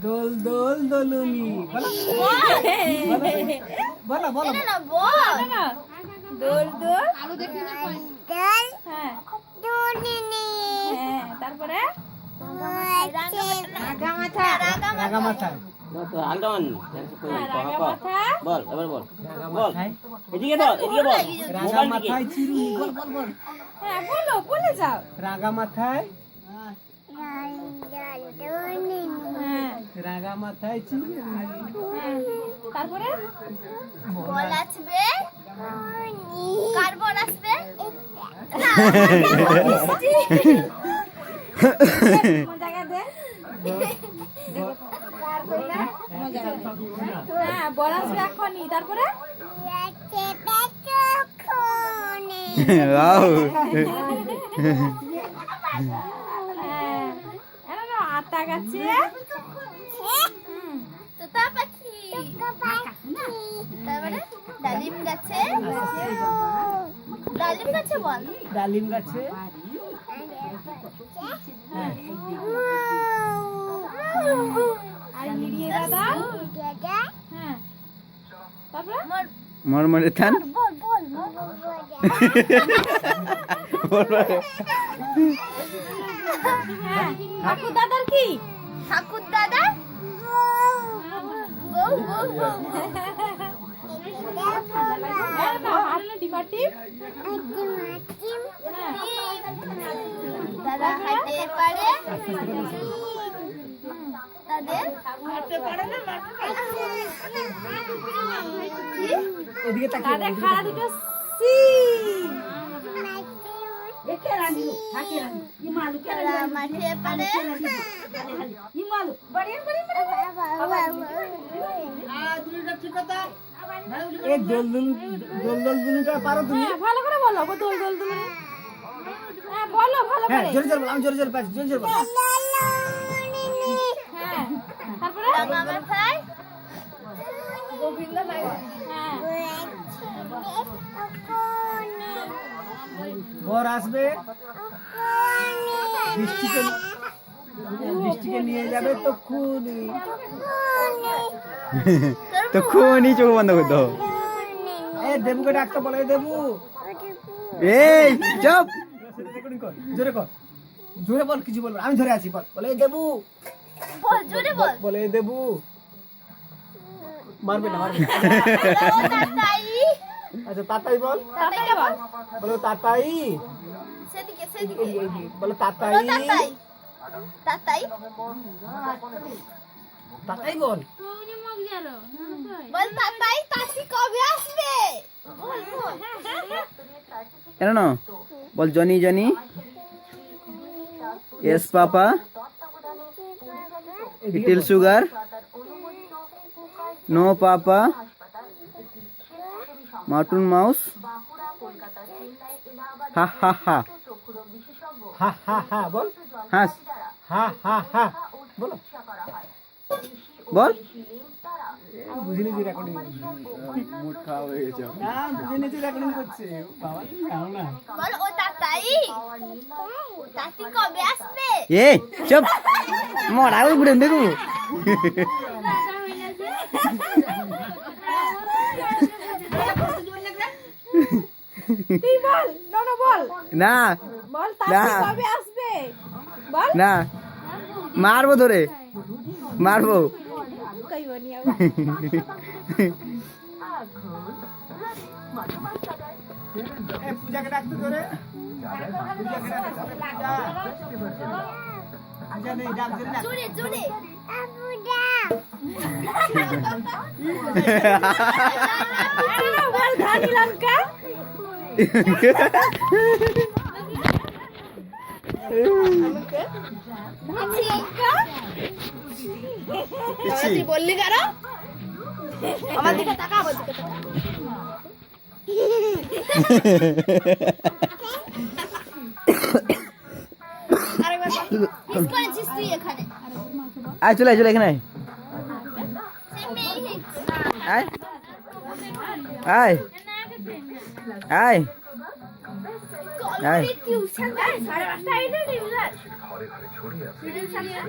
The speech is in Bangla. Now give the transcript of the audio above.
দোল দোল দোলুনি বলো বলো দোল দোল আলো দেখি না কই হ্যাঁ তারপরে রাগা মাথা তো আলটামান রাগা মাথা বল এবার বল রাগা বল মাথায় এদিকে বল রাগা মাথায় চিরুনি বল বল বল হ্যাঁ বলে যাও রাগা মাথায় হ্যাঁ রাগা মাথায় চিরুনি তারপরে বল আসবে কার বল আসবে মজা দে হ্যাঁ বল আসবে এখনই তারপরে আটা গাছে তোতা পাখি তারপরে ডালিম গাছে বল ডালিম গাছে আর মিরিয়ে দাদা হ্যাঁ তারপরে মরমরে থান হ্যাঁ ঠাকুর দাদার কি ঠাকুর দাদা বউ দাদা হাঁটতে পারে তাদের হাঁটতে পারে না এদিকে তাকিয়ে তাদের খাড়া দুটো সি মাঠে পারে এই দোল দোল দোল দোল দুলুটা পারো তুমি হ্যাঁ ভালো করে বলো গো দোল দোল দোল হ্যাঁ বলো ভালো হ্যাঁ করে জোরে জোরে বল আমি জোরে জোরে পাচ্ছি জোরে জোরে বল হ্যাঁ তারপরে রাঙা মাথায় হ্যাঁ বর আসবে বৃষ্টিকে নিয়ে যাবে তো খুনি তো খুনি চোখ বন্ধ করতো এ দেবুকে ডাকতে বলে দেবু এই চুপ রেকর্ডিং কর জোরে কর জোরে বল কিছু বল আমি ধরে আছি বল বলে দেবু বল জোরে বল বলে দেবু মারবে না তাতাই আচ্ছা তাতাই বল তাতাই বল বলো তাতাই সেদিকে বলো তাতাই তাতাই তাতাই তাতাই বল বল তাতাই তাতি কবে আসবে কেন না বল Johnny Johnny yes papa little sugar no papa মাটুন মাউস হা হা হা হা হা হা বল হাস হা হা হা বলো বল বুঝলি যে রেকর্ডিং মুড খারাপ হয়ে গেছে না বুঝিনি যে রেকর্ডিং করছে বাবা তুমি জানো না বল ও তাতাই তাতি কবে আসবে এ চুপ মরা ওই বুড়ে দেখো তুই বল না বল না বল না। তাতি কবে আসবে বল না মারবো ধরে মারবো কইবো নি এ পূজাকে ডাকতে ধরে পূজাকে ডাকতে পূজা নেই ডাক জোরে ডাক জোরে জোরে বল ধানি লঙ্কা ধানি লঙ্কা তুই বললি কারো আমার দিকে তাকা আমার দিকে তাকা আরেকবার মিস করেছিস তুই এখানে আয় চলে চলে এখানে আয় আয় আয় আয় টিউশন 5:30 আইলে টিউশন ভিডিও চালিয়ে